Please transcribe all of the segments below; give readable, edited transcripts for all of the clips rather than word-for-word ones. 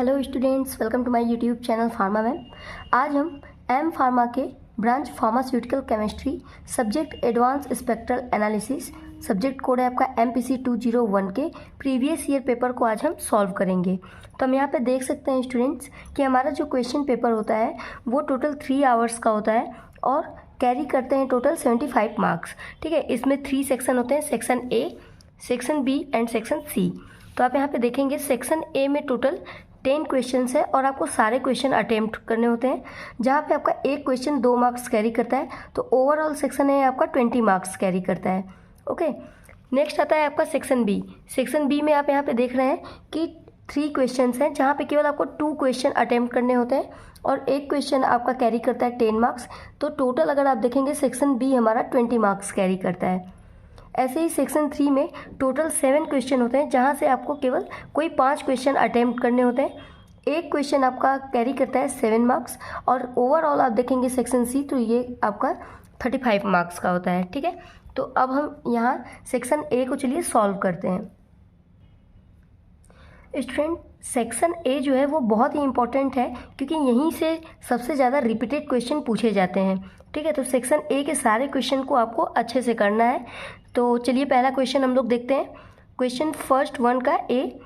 Hello students, welcome to my YouTube channel pharma ma'am. आज हम M pharma के branch pharmaceutical chemistry subject advance spectral analysis, subject code है आपका MPC 201 के previous year paper को आज हम सॉल्व करेंगे। तो हम यहाँ पे देख सकते हैं स्टूडेंट्स कि हमारा जो क्वेश्चन पेपर होता है वो टोटल 3 आवर्स का होता है और कैरी करते हैं टोटल 75 मार्क्स। ठीक है, इसमें 3 सेक्शन होते हैं, section A, section B and section C। तो आप यहाँ पे देखेंगे सेक्शन A में टोटल 10 क्वेश्चन है और आपको सारे क्वेश्चन अटेम्प्ट करने होते हैं, जहाँ पे आपका एक क्वेश्चन 2 मार्क्स कैरी करता है। तो ओवरऑल सेक्शन है आपका 20 मार्क्स कैरी करता है। ओके, नेक्स्ट आता है आपका सेक्शन बी। सेक्शन बी में आप यहाँ पे देख रहे हैं कि 3 क्वेश्चन हैं, जहाँ पे केवल आपको 2 क्वेश्चन अटेम्प्ट करने होते हैं और एक क्वेश्चन आपका कैरी करता है 10 मार्क्स। तो टोटल अगर आप देखेंगे सेक्शन बी हमारा 20 मार्क्स कैरी करता है। ऐसे ही सेक्शन 3 में टोटल 7 क्वेश्चन होते हैं, जहाँ से आपको केवल कोई 5 क्वेश्चन अटेम्प्ट करने होते हैं। एक क्वेश्चन आपका कैरी करता है 7 मार्क्स और ओवरऑल आप देखेंगे सेक्शन सी तो ये आपका 35 मार्क्स का होता है। ठीक है, तो अब हम यहाँ सेक्शन ए को चलिए सॉल्व करते हैं। स्टूडेंट, सेक्शन ए जो है वो बहुत ही इंपॉर्टेंट है क्योंकि यहीं से सबसे ज़्यादा रिपीटेड क्वेश्चन पूछे जाते हैं। ठीक है, तो सेक्शन ए के सारे क्वेश्चन को आपको अच्छे से करना है। तो चलिए पहला क्वेश्चन हम लोग देखते हैं। क्वेश्चन फर्स्ट 1 का ए,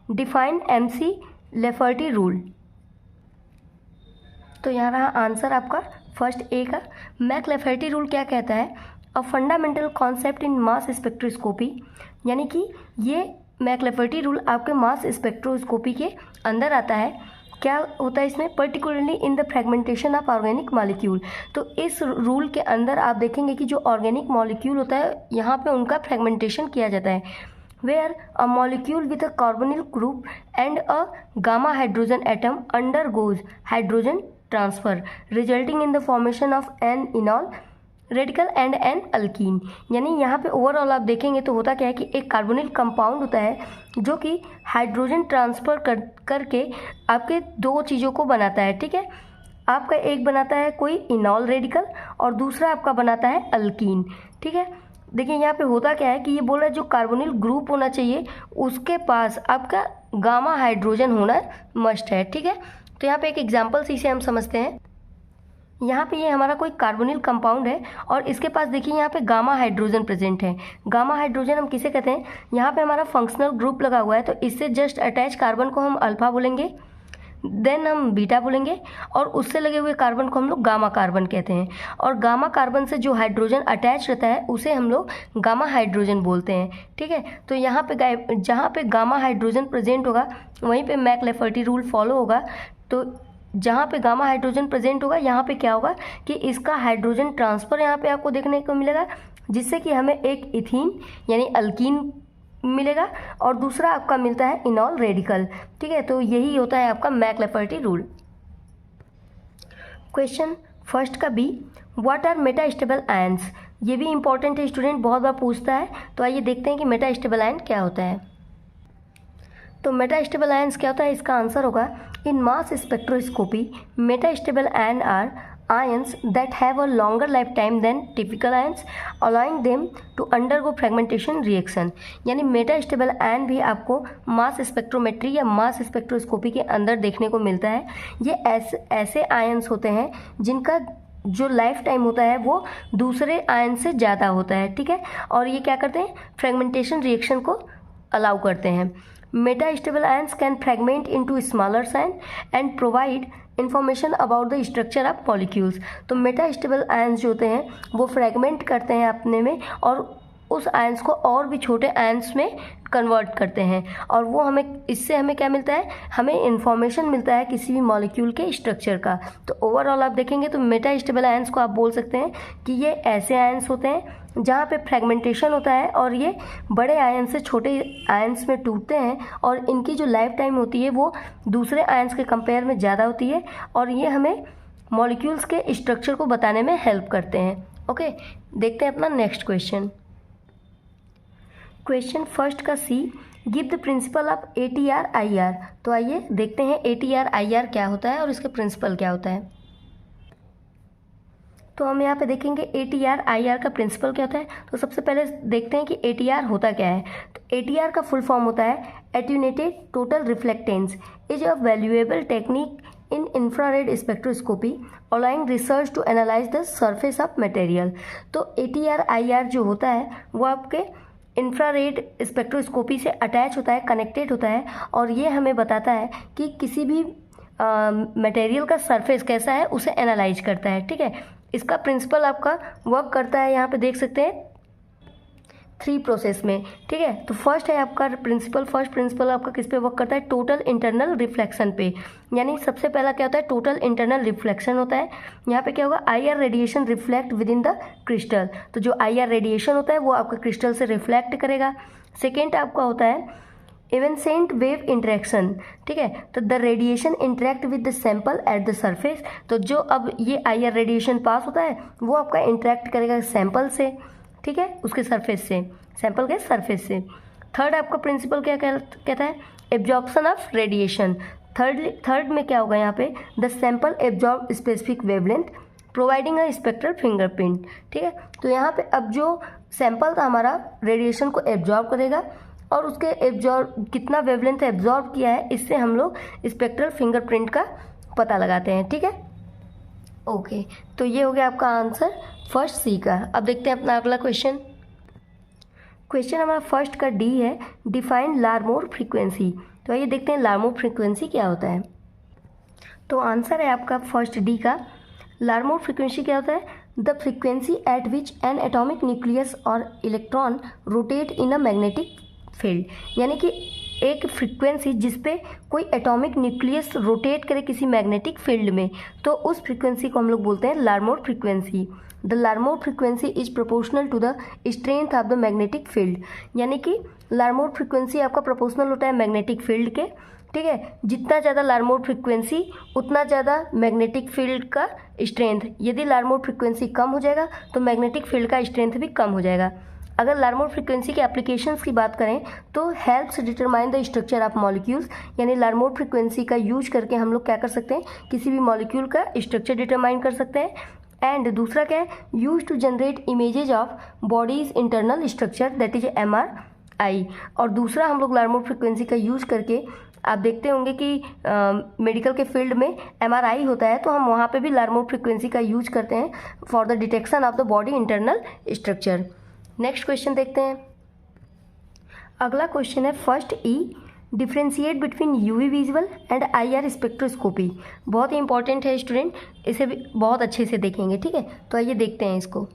डिफाइन MC लेफर्टी रूल। तो यहाँ रहा आंसर आपका फर्स्ट ए का। मैक लेफर्टी रूल क्या कहता है? A fundamental concept in mass spectroscopy, यानी कि ये मैक लेफर्टी रूल आपके मास स्पेक्ट्रोस्कोपी के अंदर आता है। क्या होता है इसमें? Particularly in the fragmentation of organic molecule. तो इस रूल के अंदर आप देखेंगे कि जो ऑर्गेनिक मॉलिक्यूल होता है यहाँ पे उनका फ्रेगमेंटेशन किया जाता है। Where a molecule with a carbonyl group and a gamma hydrogen atom undergoes hydrogen transfer resulting in the formation of an enol radical and an alkene. यानी यहाँ पे ओवरऑल आप देखेंगे तो होता क्या है कि एक कार्बोनिल कंपाउंड होता है जो कि हाइड्रोजन ट्रांसफ़र करके आपके 2 चीज़ों को बनाता है। ठीक है, आपका एक बनाता है कोई इनॉल रेडिकल और दूसरा आपका बनाता है अल्कीन। ठीक है, देखिए यहाँ पे होता क्या है कि ये बोल रहा है जो कार्बोनिल ग्रुप होना चाहिए उसके पास आपका गामा हाइड्रोजन होना मस्ट है। ठीक है, तो यहाँ पे एक एग्जाम्पल से इसे हम समझते हैं। यहाँ पे ये हमारा कोई कार्बोनिल कंपाउंड है और इसके पास देखिए यहाँ पे गामा हाइड्रोजन प्रेजेंट है। गामा हाइड्रोजन हम किसे कहते हैं? यहाँ पे हमारा फंक्शनल ग्रुप लगा हुआ है, तो इससे जस्ट अटैच कार्बन को हम अल्फा बोलेंगे, देन हम बीटा बोलेंगे और उससे लगे हुए कार्बन को हम लोग गामा कार्बन कहते हैं। और गामा कार्बन से जो हाइड्रोजन अटैच रहता है उसे हम लोग गामा हाइड्रोजन बोलते हैं। ठीक है, तो यहाँ पे जहाँ पे गामा हाइड्रोजन प्रेजेंट होगा वहीं पे मैक लेफर्टी रूल फॉलो होगा। तो जहाँ पे गामा हाइड्रोजन प्रेजेंट होगा यहाँ पे क्या होगा कि इसका हाइड्रोजन ट्रांसफ़र यहाँ पे आपको देखने को मिलेगा, जिससे कि हमें एक इथीन यानी अल्कीन मिलेगा और दूसरा आपका मिलता है इनॉल रेडिकल। ठीक है, तो यही होता है आपका McLafferty rule. Question first का B, what are metastable ions. ये भी इंपॉर्टेंट है स्टूडेंट, बहुत बार पूछता है। तो आइए देखते हैं कि मेटा स्टेबल आयन क्या होता है। तो मेटा स्टेबल आयंस क्या होता है? इसका आंसर होगा in mass spectroscopy metastable ion are ions that have a longer lifetime than typical ions, allowing them to undergo fragmentation reaction। यानी मेटा स्टेबल आयन भी आपको मास स्पेक्ट्रोमेट्री या mass spectroscopy के अंदर देखने को मिलता है। ये ऐसे आयंस होते हैं जिनका जो लाइफ टाइम होता है वो दूसरे आयन से ज़्यादा होता है। ठीक है, और ये क्या करते हैं? फ्रेगमेंटेशन रिएक्शन को अलाउ करते हैं। Meta stable ions can fragment into smaller ion and provide information about the structure of molecules. तो मेटा स्टेबल आयंस जो होते हैं वो फ्रेगमेंट करते हैं अपने में और उस आयंस को और भी छोटे आयंस में कन्वर्ट करते हैं और वो इससे हमें क्या मिलता है? हमें इन्फॉर्मेशन मिलता है किसी भी मॉलिक्यूल के स्ट्रक्चर का। तो ओवरऑल आप देखेंगे तो मेटा स्टेबल आयंस को आप बोल सकते हैं कि ये ऐसे आयंस होते हैं जहाँ पे फ्रेगमेंटेशन होता है और ये बड़े आयन से छोटे आयंस में टूटते हैं और इनकी जो लाइफ टाइम होती है वो दूसरे आयंस के कंपेयर में ज़्यादा होती है और ये हमें मॉलिक्यूल्स के स्ट्रक्चर को बताने में हेल्प करते हैं। ओके, देखते हैं अपना नेक्स्ट क्वेश्चन। क्वेश्चन फर्स्ट का C, give the principle of ATR IR। तो आइए देखते हैं ATR IR क्या होता है और इसके प्रिंसिपल क्या होता है। तो हम यहाँ पे देखेंगे ATR IR का प्रिंसिपल क्या होता है। तो सबसे पहले देखते हैं कि ATR होता क्या है। तो ATR का फुल फॉर्म होता है attenuated total reflectance is a valuable technique in infrared spectroscopy allowing research to analyse the surface of material. तो ATR IR जो होता है वो आपके इंफ्रारेड स्पेक्ट्रोस्कोपी से अटैच होता है, कनेक्टेड होता है, और ये हमें बताता है कि किसी भी मटेरियल का सरफेस कैसा है उसे एनालाइज करता है। ठीक है, इसका प्रिंसिपल आपका वर्क करता है, यहाँ पे देख सकते हैं 3 प्रोसेस में। ठीक है, तो फर्स्ट है आपका प्रिंसिपल, फर्स्ट प्रिंसिपल आपका किस पे वर्क करता है, टोटल इंटरनल रिफ्लेक्शन पे। यानी सबसे पहला क्या होता है, टोटल इंटरनल रिफ्लेक्शन होता है। यहाँ पे क्या होगा, IR radiation reflect with in the crystal. तो जो IR रेडिएशन होता है वो आपका क्रिस्टल से रिफ्लेक्ट करेगा। सेकेंड आपका होता है इवेंसेंट वेव इंटरेक्शन। ठीक है, तो the radiation interact with the sample at the surface. तो जो अब ये IR रेडिएशन पास होता है वो आपका इंटरेक्ट करेगा सैंपल से, ठीक है, उसके सरफेस से, सैंपल के सरफेस से। थर्ड आपका प्रिंसिपल क्या कहता है, एब्जॉर्प्शन ऑफ रेडिएशन। थर्ड में क्या होगा यहाँ पे, the sample absorb specific wavelength providing a spectral fingerprint. ठीक है, तो यहाँ पे अब जो सैंपल था हमारा रेडिएशन को एब्जॉर्ब करेगा और उसके एब्जॉर्ब कितना वेवलेंथ एब्जॉर्ब किया है, इससे हम लोग स्पेक्ट्रल फिंगरप्रिंट का पता लगाते हैं। ठीक है, ओके, तो ये हो गया आपका आंसर फर्स्ट सी का। अब देखते हैं अपना अगला क्वेश्चन। क्वेश्चन हमारा फर्स्ट का डी है, डिफाइन लार्मोर फ्रीक्वेंसी। तो आइए देखते हैं लार्मोर फ्रीक्वेंसी क्या होता है। तो आंसर है आपका फर्स्ट डी का, लार्मोर फ्रीक्वेंसी क्या होता है, the frequency at which an atomic nucleus और electron rotate in a magnetic field. यानी कि एक फ्रीक्वेंसी जिस पे कोई एटॉमिक न्यूक्लियस रोटेट करे किसी मैग्नेटिक फील्ड में, तो उस फ्रीक्वेंसी को हम लोग बोलते हैं Larmor frequency. The Larmor frequency is proportional to the strength of the magnetic field. यानी कि लार्मोर फ्रीक्वेंसी आपका प्रोपोर्शनल होता है मैग्नेटिक फील्ड के। ठीक है, जितना ज़्यादा लार्मोर फ्रीक्वेंसी उतना ज़्यादा मैग्नेटिक फील्ड का स्ट्रेंथ। यदि लार्मोर फ्रीक्वेंसी कम हो जाएगा तो मैग्नेटिक फील्ड का स्ट्रेंथ भी कम हो जाएगा। अगर लार्मोर फ्रीक्वेंसी के एप्लीकेशंस की बात करें तो helps determine the structure of molecules. यानी लार्मोर फ्रीक्वेंसी का यूज करके हम लोग क्या कर सकते हैं, किसी भी मॉलिक्यूल का स्ट्रक्चर डिटरमाइन कर सकते हैं। एंड दूसरा क्या है, use to generate images of bodies internal structure, that is MRI। और दूसरा हम लोग लार्मोर फ्रीक्वेंसी का यूज करके, आप देखते होंगे कि मेडिकल के फील्ड में MRI होता है, तो हम वहाँ पे भी लार्मोर फ्रीक्वेंसी का यूज करते हैं for the detection of the body internal structure. Next question देखते हैं। अगला क्वेश्चन है first E, differentiate between UV visual and IR spectroscopy. बहुत ही इंपॉर्टेंट है स्टूडेंट, इसे भी बहुत अच्छे से देखेंगे। ठीक है, तो आइए देखते हैं इसको।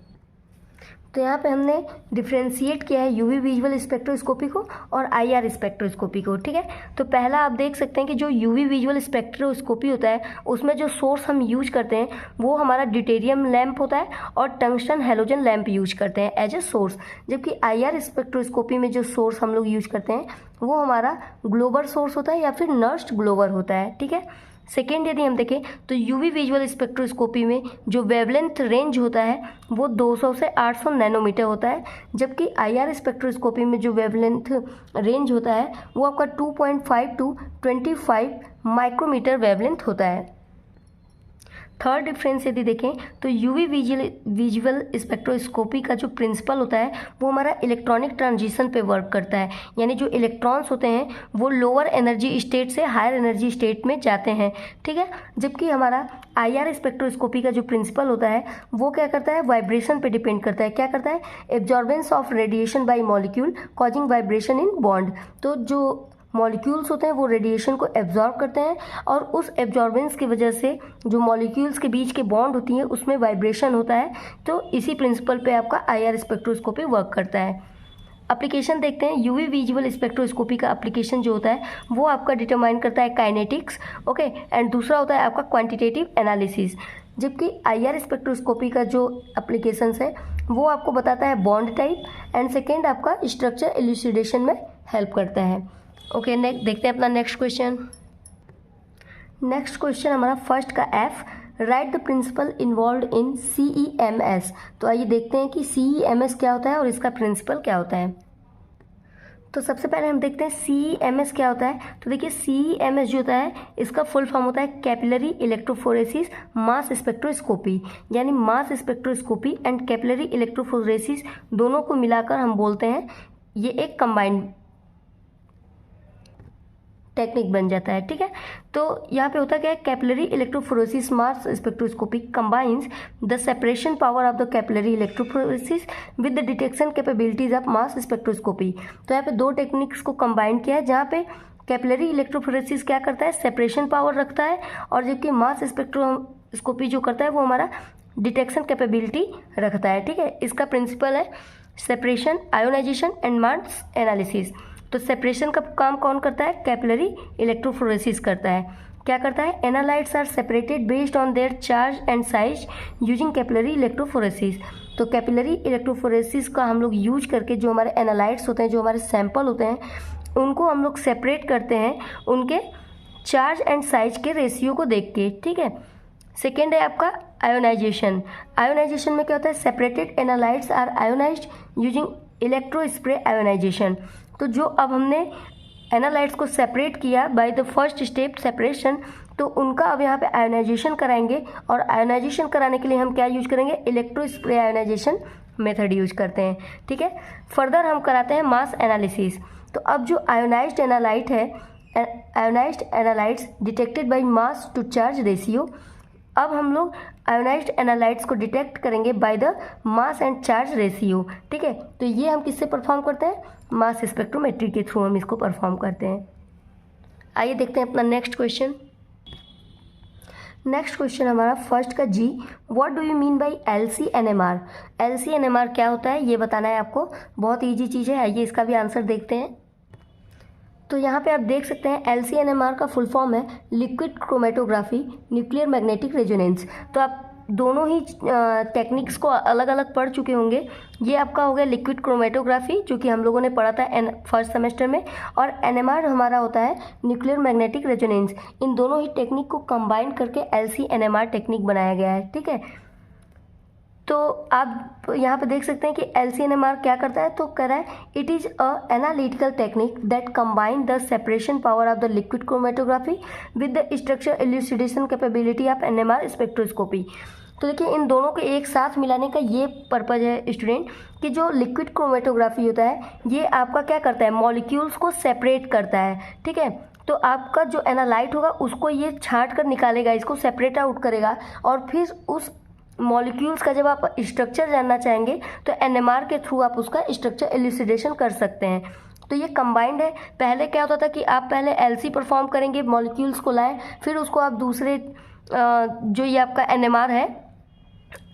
तो यहाँ पे हमने डिफ्रेंशिएट किया है UV विजुअल स्पेक्ट्रोस्कोपी को और IR स्पेक्ट्रोस्कोपी को। ठीक है, तो पहला आप देख सकते हैं कि जो UV विजुअल स्पेक्ट्रोस्कोपी होता है उसमें जो सोर्स हम यूज करते हैं वो हमारा ड्यूटेरियम लैंप होता है और टंगस्टन हैलोजन लैंप यूज करते हैं एज ए सोर्स। जबकि IR स्पेक्ट्रोस्कोपी में जो सोर्स हम लोग यूज करते हैं वो हमारा ग्लोबल सोर्स होता है या फिर नर्स्ट ग्लोबल होता है। ठीक है, सेकेंड यदि हम देखें तो UV विजुअल स्पेक्ट्रोस्कोपी में जो वेवलेंथ रेंज होता है वो 200 से 800 नैनोमीटर होता है। जबकि IR स्पेक्ट्रोस्कोपी में जो वेवलेंथ रेंज होता है वो आपका 2.5 टू 25 माइक्रोमीटर वेवलेंथ होता है। थर्ड डिफरेंस यदि देखें तो UV विजुअल स्पेक्ट्रोस्कोपी का जो प्रिंसिपल होता है वो हमारा इलेक्ट्रॉनिक ट्रांजिशन पे वर्क करता है। यानी जो इलेक्ट्रॉन्स होते हैं वो लोअर एनर्जी स्टेट से हायर एनर्जी स्टेट में जाते हैं। ठीक है, जबकि हमारा IR स्पेक्ट्रोस्कोपी का जो प्रिंसिपल होता है वो क्या करता है, वाइब्रेशन पे डिपेंड करता है। क्या करता है, absorbance of radiation by molecule causing vibration in bond. तो जो मॉलिक्यूल्स होते हैं वो रेडिएशन को एब्जॉर्ब करते हैं और उस एब्जॉर्बेंस की वजह से जो मॉलिक्यूल्स के बीच के बॉन्ड होती हैं उसमें वाइब्रेशन होता है। तो इसी प्रिंसिपल पे आपका IR स्पेक्ट्रोस्कोपी वर्क करता है। एप्लीकेशन देखते हैं। UV विजुअल स्पेक्ट्रोस्कोपी का एप्लीकेशन जो होता है वो आपका डिटरमाइन करता है काइनेटिक्स, ओके, एंड दूसरा होता है आपका क्वांटिटेटिव एनालिसिस। जबकि IR स्पेक्ट्रोस्कोपी का जो एप्लीकेशंस है वो आपको बताता है बॉन्ड टाइप एंड सेकेंड आपका स्ट्रक्चर एल्यूसिडेशन में हेल्प करता है। ओके, नेक्स्ट देखते हैं अपना नेक्स्ट क्वेश्चन। नेक्स्ट क्वेश्चन हमारा फर्स्ट का F, write the principle involve in CEMS। तो आइए देखते हैं कि CEMS क्या होता है और इसका प्रिंसिपल क्या होता है। तो सबसे पहले हम देखते हैं CEMS क्या होता है। तो देखिए CEMS जो होता है इसका फुल फॉर्म होता है कैपिलरी इलेक्ट्रोफोरेसिस मास स्पेक्ट्रोस्कोपी, यानी mass spectroscopy and capillary electrophoresis दोनों को मिलाकर हम बोलते हैं ये एक कंबाइंड टेक्निक बन जाता है। ठीक है, तो यहाँ पे होता क्या है, capillary electrophoresis mass spectroscopy combines the separation power of the capillary electrophoresis with the detection capabilities of mass spectroscopy. तो यहाँ पे दो टेक्निक्स को कंबाइन किया है, जहाँ पे कैपिलरी इलेक्ट्रोफोरेसिस क्या करता है, सेपरेशन पावर रखता है, और जबकि मास स्पेक्ट्रोस्कोपी जो करता है वो हमारा डिटेक्शन कैपेबिलिटी रखता है। ठीक है, इसका प्रिंसिपल है separation, ionization and mass analysis. तो सेपरेशन का काम कौन करता है, कैपिलरी इलेक्ट्रोफोरेसिस करता है। क्या करता है, analytes are separated based on their charge and size using capillary electrophoresis. तो कैपिलरी इलेक्ट्रोफोरेसिस का हम लोग यूज करके जो हमारे एनालाइट्स होते हैं, जो हमारे सैंपल होते हैं, उनको हम लोग सेपरेट करते हैं उनके चार्ज एंड साइज के रेशियो को देख के। ठीक है, सेकेंड है आपका आयोनाइजेशन। आयोनाइजेशन में क्या होता है, separated analytes are ionized using electrospray ionization. तो जो अब हमने एनालाइट्स को सेपरेट किया by the first step separation, तो उनका अब यहाँ पे आयोनाइजेशन कराएंगे, और आयोनाइजेशन कराने के लिए हम क्या यूज करेंगे, electrospray ionization method use करते हैं। ठीक है, फर्दर हम कराते हैं मास एनालिसिस। तो अब जो आयोनाइज्ड एनालाइट है, ionized analytes detected by mass to charge ratio, अब हम लोग आयोनाइज्ड एनालाइट्स को डिटेक्ट करेंगे by the mass and charge ratio. ठीक है, तो ये हम किससे परफॉर्म करते हैं, मास स्पेक्ट्रोमेट्री के थ्रू हम इसको परफॉर्म करते हैं। आइए देखते हैं अपना नेक्स्ट क्वेश्चन। नेक्स्ट क्वेश्चन हमारा फर्स्ट का G, what do you mean by LC-NMR। LC-NMR क्या होता है ये बताना है आपको, बहुत ईजी चीज़ है। आइए इसका भी आंसर देखते हैं। तो यहाँ पे आप देख सकते हैं LC-NMR का फुल फॉर्म है liquid chromatography nuclear magnetic resonance. तो आप दोनों ही टेक्निक्स को अलग अलग पढ़ चुके होंगे। ये आपका हो गया लिक्विड क्रोमेटोग्राफी, जो कि हम लोगों ने पढ़ा था फर्स्ट सेमेस्टर में, और NMR हमारा होता है न्यूक्लियर मैग्नेटिक रेजोनेंस। इन दोनों ही टेक्निक को कंबाइन करके LC-NMR टेक्निक बनाया गया है। ठीक है, तो आप यहाँ पे देख सकते हैं कि LC-NMR क्या करता है, तो कह रहा है it is a analytical technique that combine the separation power of the liquid chromatography with the structure elucidation capability of NMR spectroscopy. तो देखिए इन दोनों को एक साथ मिलाने का ये पर्पज़ है स्टूडेंट, कि जो लिक्विड क्रोमेटोग्राफी होता है ये आपका क्या करता है, मॉलिक्यूल्स को सेपरेट करता है। ठीक है, तो आपका जो एनालाइट होगा उसको ये छांट कर निकालेगा, इसको सेपरेट आउट करेगा, और फिर उस मॉलिक्यूल्स का जब आप स्ट्रक्चर जानना चाहेंगे तो NMR के थ्रू आप उसका स्ट्रक्चर एल्यूसिडेशन कर सकते हैं। तो ये कंबाइंड है। पहले क्या होता था कि आप पहले LC परफॉर्म करेंगे, मॉलिक्यूल्स को लाएं, फिर उसको आप दूसरे जो ये आपका NMR है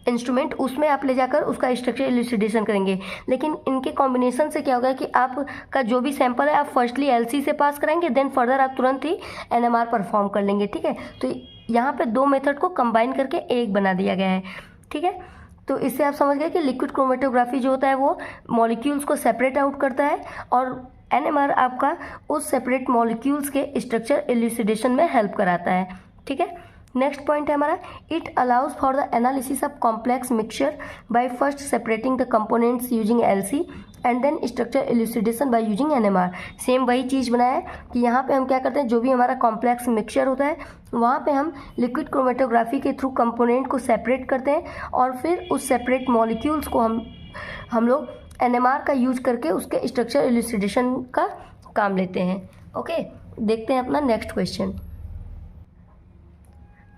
इंस्ट्रूमेंट, उसमें आप ले जाकर उसका स्ट्रक्चर एल्यूसिडेशन करेंगे। लेकिन इनके कॉम्बिनेशन से क्या होगा कि आपका जो भी सैंपल है आप फर्स्टली LC से पास कराएंगे, देन फर्दर आप तुरंत ही NMR परफॉर्म कर लेंगे। ठीक है, तो यहाँ पे दो मेथड को कंबाइन करके एक बना दिया गया है। ठीक है, तो इससे आप समझ गए कि लिक्विड क्रोमेटोग्राफी जो होता है वो मॉलिक्यूल्स को सेपरेट आउट करता है, और NMR आपका उस सेपरेट मॉलिक्यूल्स के स्ट्रक्चर एल्यूसिडेशन में हेल्प कराता है। ठीक है, नेक्स्ट पॉइंट है हमारा, it allows for the analysis of complex mixture by first separating the components using LC and then structure elucidation by using NMR। Same वही चीज़ बनाया है कि यहाँ पे हम क्या करते हैं, जो भी हमारा कॉम्प्लेक्स मिक्सचर होता है वहाँ पे हम लिक्विड क्रोमेटोग्राफी के थ्रू कंपोनेंट को सेपरेट करते हैं, और फिर उस सेपरेट मॉलिक्यूल्स को हम लोग NMR का यूज करके उसके स्ट्रक्चर एल्यूसिडेशन का काम लेते हैं। ओके, देखते हैं अपना नेक्स्ट क्वेश्चन।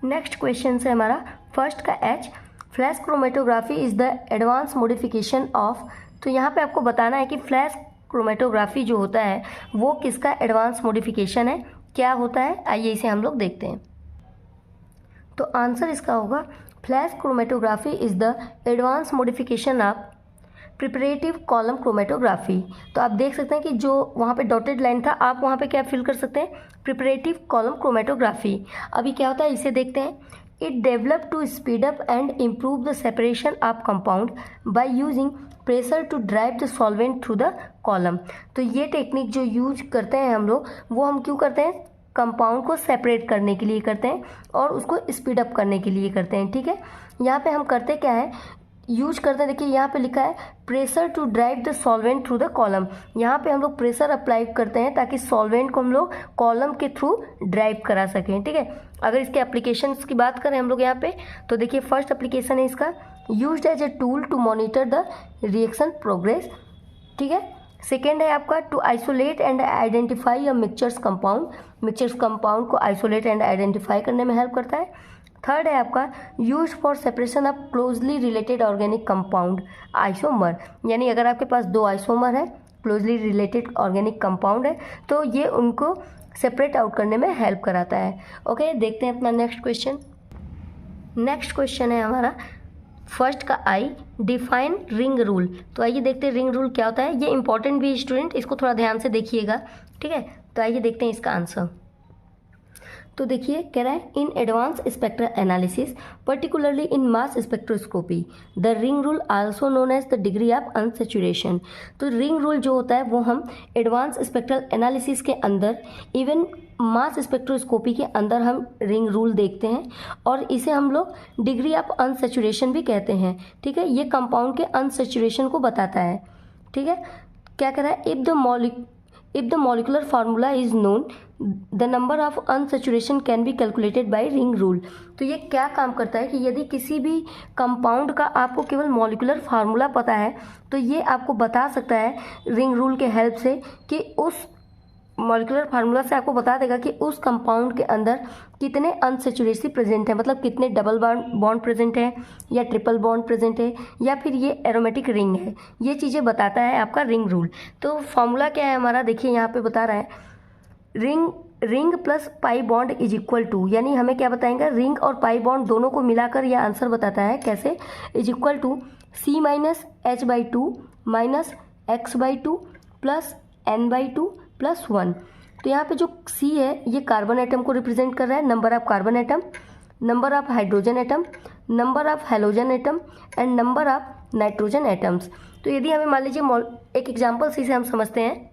नेक्स्ट क्वेश्चन से हमारा फर्स्ट का H, flash chromatography is the advance modification of. तो यहाँ पे आपको बताना है कि फ्लैश क्रोमेटोग्राफी जो होता है वो किसका एडवांस मॉडिफिकेशन है, क्या होता है। आइए इसे हम लोग देखते हैं। तो आंसर इसका होगा flash chromatography is the advance modification of preparative column chromatography. तो आप देख सकते हैं कि जो वहाँ पे डॉटेड लाइन था, आप वहाँ पे क्या फिल कर सकते हैं, प्रिपरेटिव कॉलम क्रोमेटोग्राफी। अभी क्या होता है इसे देखते हैं। It develop to speed up and improve the separation of compound by using pressure to drive the solvent through the column. तो ये टेक्निक जो यूज करते हैं हम लोग, वो हम क्यों करते हैं, कंपाउंड को सेपरेट करने के लिए करते हैं और उसको स्पीड अप करने के लिए करते हैं। ठीक है, यहाँ पे हम करते क्या है, यूज करते हैं। देखिए यहाँ पे लिखा है pressure to drive the solvent through the column. यहाँ पे हम लोग प्रेशर अप्लाई करते हैं ताकि सॉल्वेंट को हम लोग कॉलम के थ्रू ड्राइव करा सकें। ठीक है, अगर इसके एप्लीकेशंस की बात करें हम लोग यहाँ पे, तो देखिए फर्स्ट एप्लीकेशन है इसका, used as a tool to monitor the reaction progress. ठीक है, सेकेंड है आपका to isolate and identify a mixtures compound, mixtures compound को आइसोलेट एंड आइडेंटिफाई करने में हेल्प करता है। थर्ड है आपका use for separation of closely related organic compound, isomer, यानी अगर आपके पास दो आइसोमर है, क्लोजली रिलेटेड ऑर्गेनिक कंपाउंड है, तो ये उनको सेपरेट आउट करने में हेल्प कराता है। ओके, देखते हैं अपना नेक्स्ट क्वेश्चन। नेक्स्ट क्वेश्चन है हमारा फर्स्ट का आई, डिफाइन रिंग रूल। तो आइए देखते हैं रिंग रूल क्या होता है। ये इंपॉर्टेंट भी स्टूडेंट, इसको थोड़ा ध्यान से देखिएगा। ठीक है, तो आइए देखते हैं इसका आंसर। तो देखिए कह रहा है in advance spectral analysis particularly in mass spectroscopy the ring rule also known as the degree of unsaturation. तो रिंग रूल जो होता है वो हम एडवांस स्पेक्ट्रल एनालिसिस के अंदर, इवन मास स्पेक्ट्रोस्कोपी के अंदर हम रिंग रूल देखते हैं, और इसे हम लोग डिग्री ऑफ अनसेचुरेशन भी कहते हैं। ठीक है, ये कंपाउंड के अनसेचुरेशन को बताता है। ठीक है, क्या कह रहा है if the molecular formula is known the number of unsaturation can be calculated by ring rule। तो ये क्या काम करता है कि यदि किसी भी कंपाउंड का आपको केवल मॉलिकुलर फार्मूला पता है तो ये आपको बता सकता है रिंग रूल के हेल्प से कि उस मॉलिकुलर फार्मूला से आपको बता देगा कि उस कंपाउंड के अंदर कितने अनसेचुरेसी प्रेजेंट है, मतलब कितने डबल बॉन्ड प्रेजेंट है या ट्रिपल बॉन्ड प्रेजेंट है या फिर ये एरोमेटिक रिंग है। ये चीज़ें बताता है आपका रिंग रूल। तो फॉर्मूला क्या है हमारा, देखिए यहाँ पे बता रहा है ring plus pi bond is equal to, यानी हमें क्या बताएंगे, रिंग और पाई बॉन्ड दोनों को मिलाकर यह आंसर बताता है। कैसे, is equal to C minus H/2 minus X/2 plus N/2 plus 1। तो यहाँ पे जो C है ये कार्बन एटम को रिप्रेजेंट कर रहा है, number of carbon atom, number of hydrogen atom, number of halogen atom and number of nitrogen atoms. तो यदि हमें मान लीजिए एक एग्जांपल से हम समझते हैं,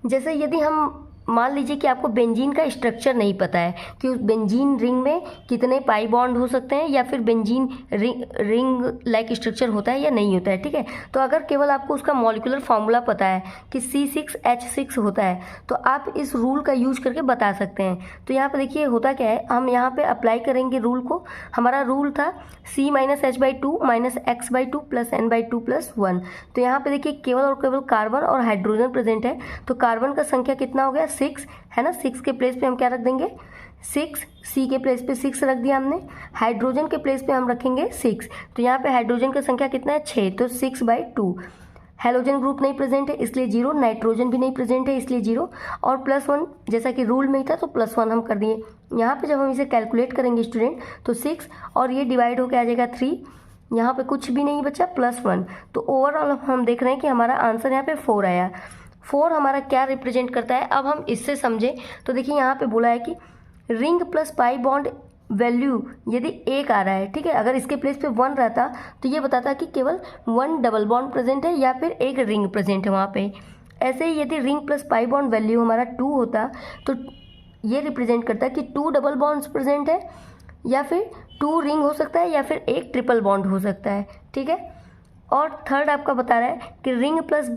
जैसे यदि हम मान लीजिए कि आपको बेंजीन का स्ट्रक्चर नहीं पता है कि उस बेंजीन रिंग में कितने पाई बॉन्ड हो सकते हैं या फिर बेंजीन रिंग लाइक स्ट्रक्चर होता है या नहीं होता है। ठीक है, तो अगर केवल आपको उसका मॉलिकुलर फार्मूला पता है कि C6H6 होता है तो आप इस रूल का यूज करके बता सकते हैं। तो यहाँ पे देखिए होता क्या है, हम यहाँ पे अप्लाई करेंगे रूल को। हमारा रूल था C minus H/2 minus X/2 plus N/2 plus 1। तो यहाँ पे देखिए केवल और केवल कार्बन और हाइड्रोजन प्रेजेंट है, तो कार्बन का संख्या कितना हो गया, 6 है ना। 6 के प्लेस पे हम क्या रख देंगे, 6, C के प्लेस पे 6 रख दिया हमने, हाइड्रोजन के प्लेस पे हम रखेंगे 6। तो यहाँ पे हाइड्रोजन की संख्या कितना है, 6, तो 6/2। हेलोजन ग्रुप नहीं प्रेजेंट है इसलिए 0, नाइट्रोजन भी नहीं प्रेजेंट है इसलिए 0, और प्लस 1 जैसा कि रूल में ही था तो प्लस 1 हम कर दिए। यहाँ पे जब हम इसे कैलकुलेट करेंगे स्टूडेंट तो 6 और ये डिवाइड होकर आ जाएगा 3, यहाँ पे कुछ भी नहीं बचा, प्लस 1। तो ओवरऑल हम देख रहे हैं कि हमारा आंसर यहाँ पे 4 आया। 4 हमारा क्या रिप्रेजेंट करता है, अब हम इससे समझें तो देखिए यहाँ पे बोला है कि ring plus pi bond value यदि 1 आ रहा है, ठीक है, अगर इसके प्लेस पे 1 रहता तो ये बताता कि केवल 1 डबल बॉन्ड प्रेजेंट है या फिर एक रिंग प्रेजेंट है वहाँ पे। ऐसे ही यदि ring plus pi bond value हमारा 2 होता तो ये रिप्रेजेंट करता है कि 2 डबल बॉन्ड्स प्रेजेंट है या फिर 2 रिंग हो सकता है या फिर एक ट्रिपल बॉन्ड हो सकता है। ठीक है, और थर्ड आपका बता रहा है कि ring plus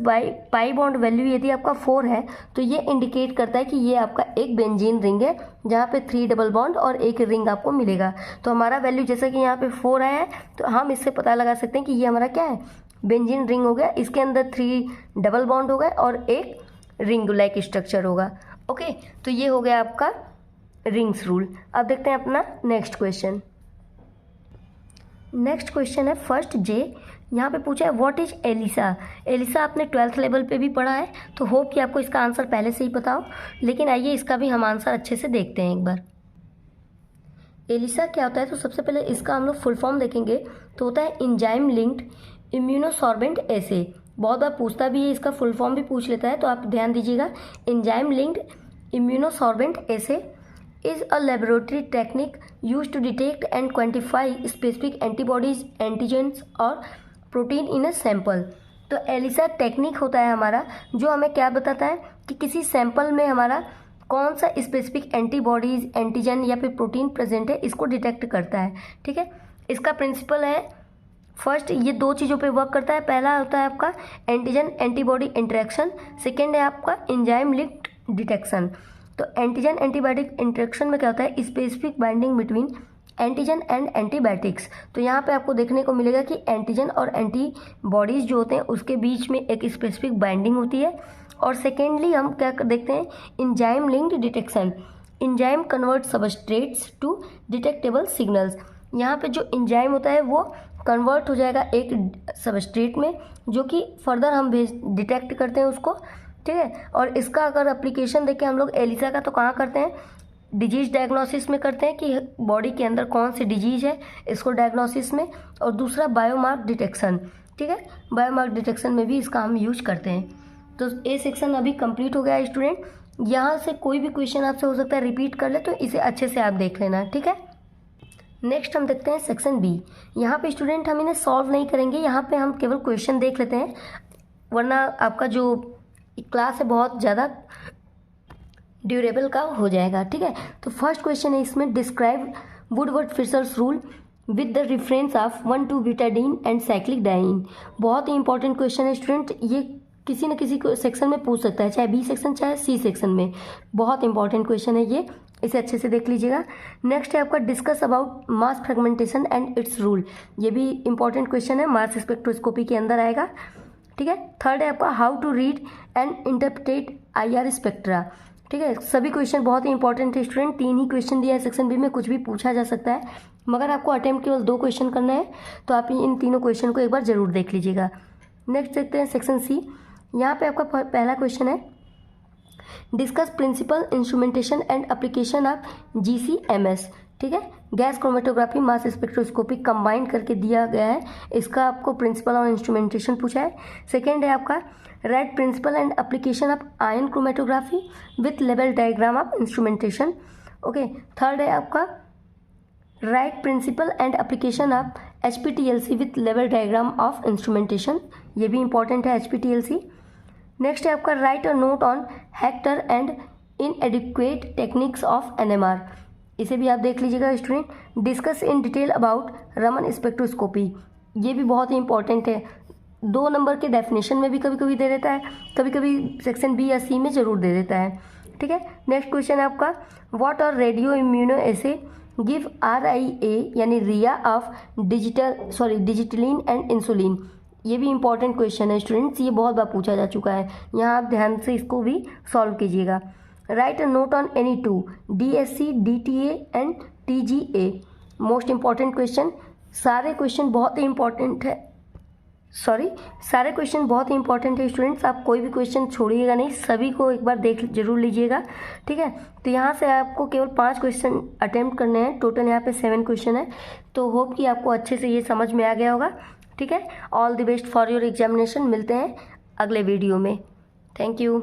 pi bond value यदि आपका 4 है तो ये इंडिकेट करता है कि ये आपका एक बेंजीन रिंग है जहाँ पे 3 डबल बॉन्ड और एक रिंग आपको मिलेगा। तो हमारा वैल्यू जैसा कि यहाँ पे 4 आया है तो हम इससे पता लगा सकते हैं कि ये हमारा क्या है, बेंजीन रिंग हो गया, इसके अंदर 3 डबल बॉन्ड होगा और एक रिंग लाइक स्ट्रक्चर होगा। ओके, तो ये हो गया आपका रिंग्स रूल। अब देखते हैं अपना नेक्स्ट क्वेश्चन। नेक्स्ट क्वेश्चन है फर्स्ट जे, यहाँ पे पूछा है व्हाट इज एलिसा। एलिसा आपने 12th लेवल पे भी पढ़ा है तो होप कि आपको इसका आंसर पहले से ही पता हो, लेकिन आइए इसका भी हम आंसर अच्छे से देखते हैं एक बार। एलिसा क्या होता है, तो सबसे पहले इसका हम लोग फुल फॉर्म देखेंगे तो होता है एंजाइम लिंक्ड इम्यूनोसॉर्बेंट एसे। बहुत बार पूछता भी है, इसका फुल फॉर्म भी पूछ लेता है तो आप ध्यान दीजिएगा। Enzyme linked immunosorbent essay is a laboratory technique used to detect and quantify specific antibodies, antigens और प्रोटीन इन अ सैंपल। तो एलिसा टेक्निक होता है हमारा जो हमें क्या बताता है कि किसी सैंपल में हमारा कौन सा स्पेसिफिक एंटीबॉडीज, एंटीजन या फिर प्रोटीन प्रेजेंट है, इसको डिटेक्ट करता है। ठीक है, इसका प्रिंसिपल है फर्स्ट ये दो चीज़ों पे वर्क करता है। पहला होता है आपका एंटीजन एंटीबॉडी इंटरेक्शन, सेकेंड है आपका एंजाइम लिंक्ड डिटेक्शन। तो एंटीजन एंटीबायोटिक इंटरेक्शन में क्या होता है, specific binding between antigen and antibiotics. तो यहाँ पे आपको देखने को मिलेगा कि एंटीजन और एंटीबॉडीज़ जो होते हैं उसके बीच में एक स्पेसिफिक बाइंडिंग होती है। और सेकेंडली हम क्या देखते हैं, enzyme linked detection. Enzyme convert substrates to detectable signals. यहाँ पे जो एंजाइम होता है वो कन्वर्ट हो जाएगा एक सबस्ट्रेट में, जो कि फर्दर हम डिटेक्ट करते हैं उसको, ठीक है। और इसका अगर एप्लीकेशन देखें हम लोग एलिसा का, तो कहाँ करते हैं, डिजीज़ डायग्नोसिस में करते हैं कि बॉडी के अंदर कौन सी डिजीज़ है, इसको डायग्नोसिस में। और दूसरा बायोमार्क डिटेक्शन, ठीक है, बायोमार्क डिटेक्शन में भी इसका हम यूज करते हैं। तो ये सेक्शन अभी कंप्लीट हो गया है स्टूडेंट। यहाँ से कोई भी क्वेश्चन आपसे हो सकता है रिपीट कर ले, तो इसे अच्छे से आप देख लेना, ठीक है। नेक्स्ट हम देखते हैं सेक्शन बी। यहाँ पे स्टूडेंट हम इन्हें सॉल्व नहीं करेंगे, यहाँ पे हम केवल क्वेश्चन देख लेते हैं, वरना आपका जो क्लास है बहुत ज़्यादा ड्यूरेबल का हो जाएगा, ठीक है। तो फर्स्ट क्वेश्चन है इसमें, describe Woodward Fisher's rule with the reference of 1,2-बीटाडीन एंड साइक्लिक डाइन। बहुत ही इंपॉर्टेंट क्वेश्चन है स्टूडेंट, ये किसी न किसी सेक्शन में पूछ सकता है, चाहे बी सेक्शन चाहे सी सेक्शन में। बहुत इंपॉर्टेंट क्वेश्चन है ये, इसे अच्छे से देख लीजिएगा। नेक्स्ट है आपका discuss about mass fragmentation and it's rule. ये भी इंपॉर्टेंट क्वेश्चन है, मास स्पेक्ट्रोस्कोपी के अंदर आएगा, ठीक है। थर्ड है आपका how to read and interpret IR spectra, ठीक है। सभी क्वेश्चन बहुत ही इंपॉर्टेंट है स्टूडेंट, 3 ही क्वेश्चन दिया है सेक्शन बी में, कुछ भी पूछा जा सकता है, मगर आपको अटेम्प्ट केवल 2 क्वेश्चन करना है, तो आप इन तीनों क्वेश्चन को एक बार जरूर देख लीजिएगा। नेक्स्ट देखते हैं सेक्शन सी। यहाँ पे आपका पहला क्वेश्चन है, discuss principle instrumentation and application of GCMS, ठीक है, gas chromatography mass spectroscopy combine करके दिया गया है, इसका आपको प्रिंसिपल और इंस्ट्रूमेंटेशन पूछा है। सेकेंड है आपका write principle and application of ion chromatography with level diagram of instrumentation, okay. Third है आपका write principle and application of HPTLC with level diagram of instrumentation, ये भी इंपॉर्टेंट है HPTLC। नेक्स्ट है आपका write a note on hector and inadequate techniques of NMR, इसे भी आप देख लीजिएगा student. Discuss in detail about Raman spectroscopy, ये भी बहुत ही इंपॉर्टेंट है, 2 नंबर के डेफिनेशन में भी कभी कभी दे देता है, कभी कभी सेक्शन बी या सी में ज़रूर दे देता है, ठीक है। नेक्स्ट क्वेश्चन है आपका what are radio immuno assay give RIA यानी रिया ऑफ डिजिटलिन एंड इंसुलिन, ये भी इंपॉर्टेंट क्वेश्चन है स्टूडेंट्स, ये बहुत बार पूछा जा चुका है, यहाँ आप ध्यान से इसको भी सॉल्व कीजिएगा। Right a note on any 2 DSC DTA and TGA, most important question, सारे क्वेश्चन बहुत ही इंपॉर्टेंट है, सारे क्वेश्चन बहुत ही इंपॉर्टेंट है स्टूडेंट्स, आप कोई भी क्वेश्चन छोड़िएगा नहीं, सभी को एक बार देख जरूर लीजिएगा, ठीक है। तो यहाँ से आपको केवल 5 क्वेश्चन अटेम्प्ट करने हैं, टोटल यहाँ पे 7 क्वेश्चन है, तो होप कि आपको अच्छे से ये समझ में आ गया होगा, ठीक है। All the best for your examination, मिलते हैं अगले वीडियो में, थैंक यू।